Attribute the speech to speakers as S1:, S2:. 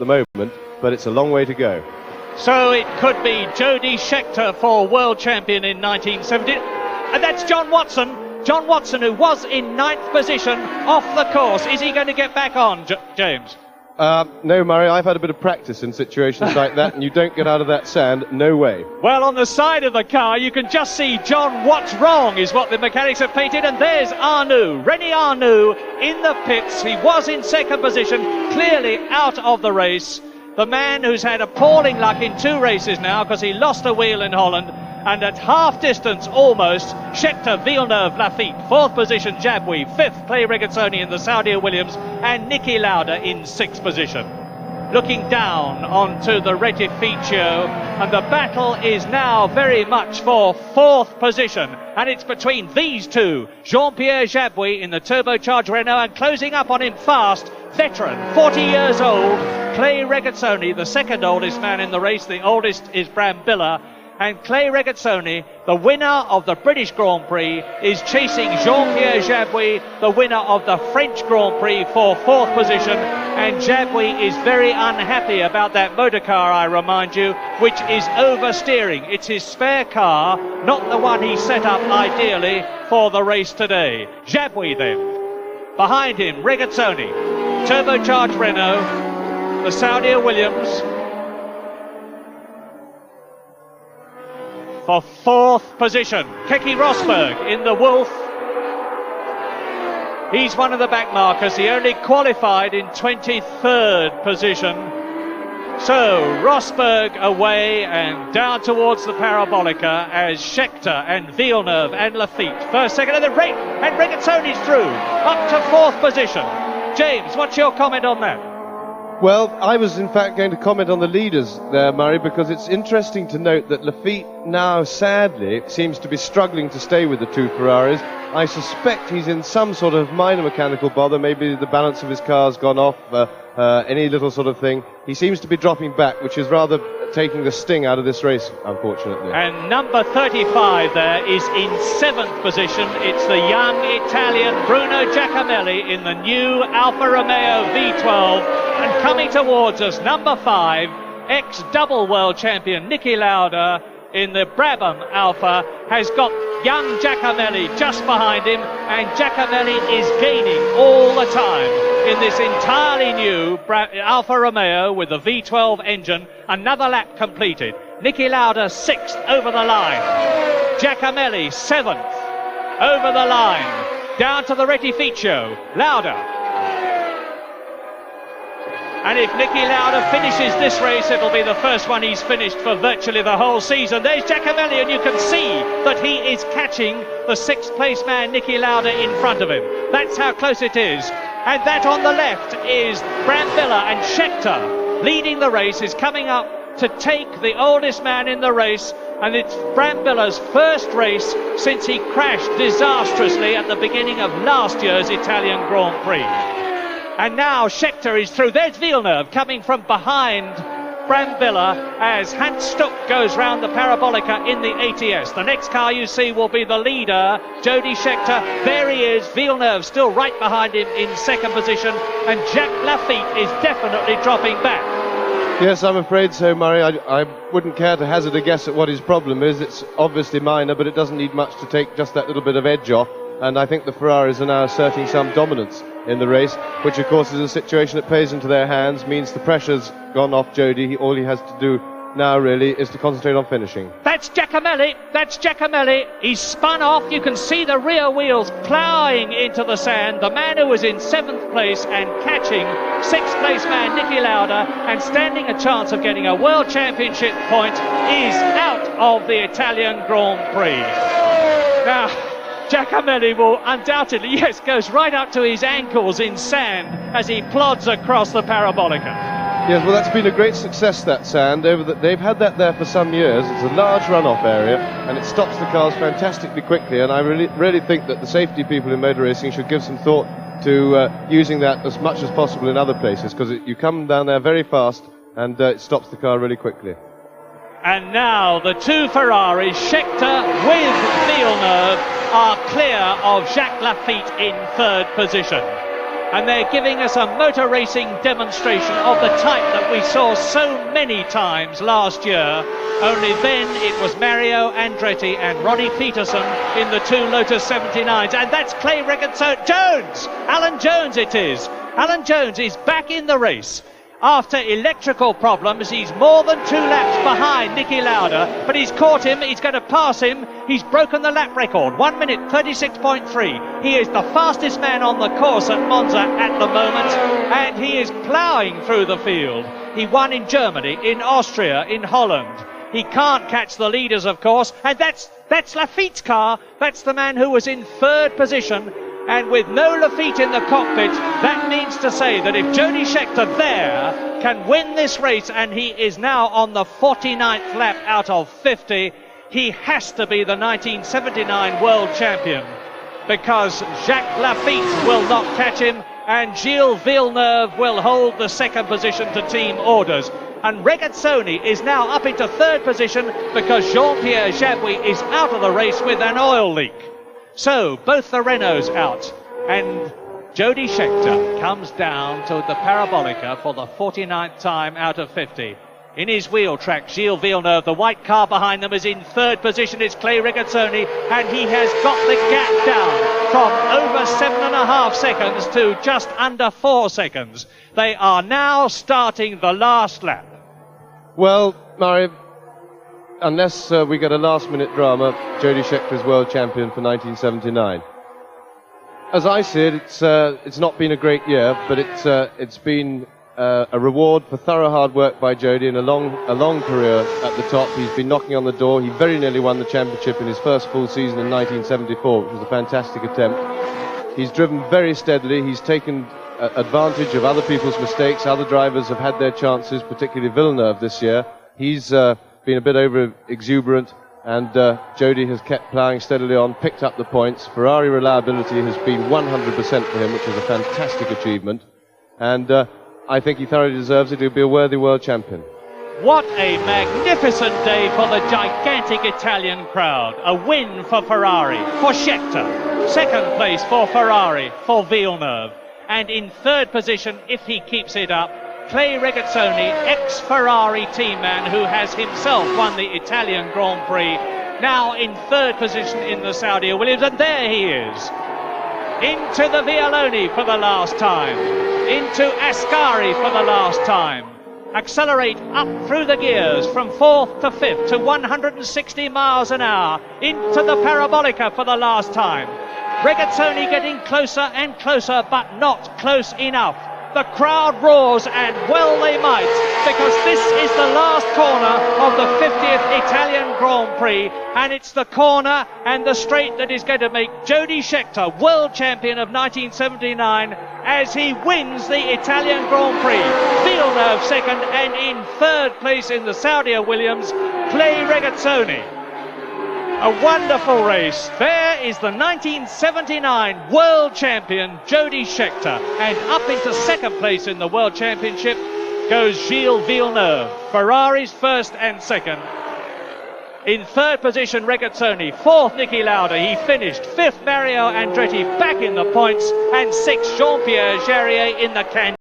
S1: the moment, but it's a long way to go.
S2: So it could be Jody Scheckter for world champion in 1970. And that's John Watson. John Watson, who was in 9th position off the course. Is he going to get back on, James?
S1: No, Murray, I've had a bit of practice in situations like that, and you don't get out of that sand, no way.
S2: Well, on the side of the car, you can just see John What's Wrong is what the mechanics have painted, and there's Arnoux, René Arnoux in the pits. He was in 2nd position, clearly out of the race. The man who's had appalling luck in 2 races now because he lost a wheel in Holland. And at half distance almost, Scheckter, Villeneuve, Lafitte, 4th position Jabouille, 5th Clay Regazzoni in the Saudi Williams, and Niki Lauda in 6th position. Looking down onto the Rettificio, and the battle is now very much for 4th position, and it's between these two, Jean-Pierre Jabouille in the turbocharged Renault, and closing up on him fast, veteran, 40 years old, Clay Regazzoni, the 2nd oldest man in the race. The oldest is Brambilla. And Clay Regazzoni, the winner of the British Grand Prix, is chasing Jean-Pierre Jabouille, the winner of the French Grand Prix, for 4th position. And Jabouille is very unhappy about that motor car, I remind you, which is oversteering. It's his spare car, not the one he set up ideally for the race today. Jabouille then. Behind him, Regazzoni, turbocharged Renault, the Saudi Williams, for 4th position. Keke Rosberg in the Wolf. He's one of the back markers. He only qualified in 23rd position. So Rosberg away and down towards the Parabolica as Scheckter and Villeneuve and Lafitte. 1st, 2nd, and then Regazzoni's through. Up to 4th position. James, what's your comment on that?
S1: Well, I was in fact going to comment on the leaders there, Murray, because it's interesting to note that Lafitte now, sadly, seems to be struggling to stay with the 2 Ferraris. I suspect he's in some sort of minor mechanical bother. Maybe the balance of his car's gone off, any little sort of thing. He seems to be dropping back, which is rather taking the sting out of this race, unfortunately.
S2: And number 35 there is in 7th position. It's the young Italian Bruno Giacomelli in the new Alfa Romeo V12. And coming towards us, number 5, ex-double world champion Niki Lauda in the Brabham Alfa has got young Giacomelli just behind him, and Giacomelli is gaining all the time in this entirely new Alfa Romeo with the V12 engine. Another lap completed. Niki Lauda 6th over the line. Giacomelli 7th over the line. Down to the Rettificio. Lauda. And if Niki Lauda finishes this race, it'll be the first one he's finished for virtually the whole season. There's Giacomelli, and you can see that he is catching the 6th place man, Niki Lauda, in front of him. That's how close it is. And that on the left is Brambilla, and Scheckter, leading the race, is coming up to take the oldest man in the race. And it's Brambilla's first race since he crashed disastrously at the beginning of last year's Italian Grand Prix. And now Scheckter is through. There's Villeneuve coming from behind Brambilla as Hans Stuck goes round the Parabolica in the ATS. The next car you see will be the leader, Jody Scheckter. There he is, Villeneuve still right behind him in 2nd position, and Jacques Lafitte is definitely dropping back.
S1: Yes, I'm afraid so, Murray. I wouldn't care to hazard a guess at what his problem is. It's obviously minor, but it doesn't need much to take just that little bit of edge off. And I think the Ferraris are now asserting some dominance in the race, which of course is a situation that plays into their hands, means the pressure's gone off Jody. All he has to do now really is to concentrate on finishing.
S2: That's Giacomelli. He's spun off. You can see the rear wheels ploughing into the sand. The man who was in 7th place and catching 6th place man Niki Lauda and standing a chance of getting a world championship point is out of the Italian Grand Prix. Now, Giacomelli will undoubtedly, yes, goes right up to his ankles in sand as he plods across the Parabolica.
S1: Yes, well, that's been a great success, that sand. They've had that there for some years. It's a large runoff area, and it stops the cars fantastically quickly. And I really think that the safety people in motor racing should give some thought to using that as much as possible in other places, because you come down there very fast, and it stops the car really quickly.
S2: And now the 2 Ferraris, Scheckter with Villeneuve, are clear of Jacques Lafitte in 3rd position. And they're giving us a motor racing demonstration of the type that we saw so many times last year. Only then it was Mario Andretti and Ronnie Peterson in the 2 Lotus 79s. And that's Clay Jones! Alan Jones it is. Alan Jones is back in the race. After electrical problems, he's more than 2 laps behind Niki Lauda, but he's caught him, he's going to pass him, he's broken the lap record, 1 minute 36.3. He is the fastest man on the course at Monza at the moment, and he is ploughing through the field. He won in Germany, in Austria, in Holland. He can't catch the leaders, of course, and that's Lafitte's car. That's the man who was in 3rd position. And with no Lafitte in the cockpit, that means to say that if Jody Scheckter there can win this race, and he is now on the 49th lap out of 50, he has to be the 1979 world champion, because Jacques Lafitte will not catch him, and Gilles Villeneuve will hold the 2nd position to team orders. And Regazzoni is now up into 3rd position because Jean-Pierre Jabouille is out of the race with an oil leak. So, both the Renaults out, and Jody Scheckter comes down to the Parabolica for the 49th time out of 50. In his wheel track, Gilles Villeneuve, the white car behind them, is in 3rd position. It's Clay Regazzoni, and he has got the gap down from over 7.5 seconds to just under 4 seconds. They are now starting the last lap.
S1: Well, Murray, unless we get a last-minute drama, Jody Scheckter's world champion for 1979. As I see it, it's not been a great year, but it's been a reward for thorough hard work by Jody and a long career at the top. He's been knocking on the door. He very nearly won the championship in his first full season in 1974, which was a fantastic attempt. He's driven very steadily. He's taken advantage of other people's mistakes. Other drivers have had their chances, particularly Villeneuve this year. He's been a bit over exuberant, and Jody has kept ploughing steadily on, picked up the points. Ferrari reliability has been 100% for him, which is a fantastic achievement, and I think he thoroughly deserves it. He'll be a worthy world champion.
S2: What a magnificent day for the gigantic Italian crowd. A win for Ferrari, for Scheckter. 2nd place for Ferrari, for Villeneuve. And in 3rd position, if he keeps it up, Clay Regazzoni, ex-Ferrari team man who has himself won the Italian Grand Prix, now in 3rd position in the Saudi Williams, and there he is. Into the Vialoni for the last time, into Ascari for the last time. Accelerate up through the gears from 4th to 5th to 160 miles an hour, into the Parabolica for the last time. Regazzoni getting closer and closer, but not close enough. The crowd roars, and well they might, because this is the last corner of the 50th Italian Grand Prix, and it's the corner and the straight that is going to make Jody Scheckter world champion of 1979 as he wins the Italian Grand Prix. Villeneuve 2nd, and in 3rd place in the Saudi Williams, Clay Regazzoni. A wonderful race. There is the 1979 world champion Jody Scheckter, and up into 2nd place in the world championship goes Gilles Villeneuve. Ferrari's 1st and 2nd. In 3rd position Regazzoni, 4th Niki Lauda. He finished 5th Mario Andretti back in the points, and 6th Jean-Pierre Jabouille in the can.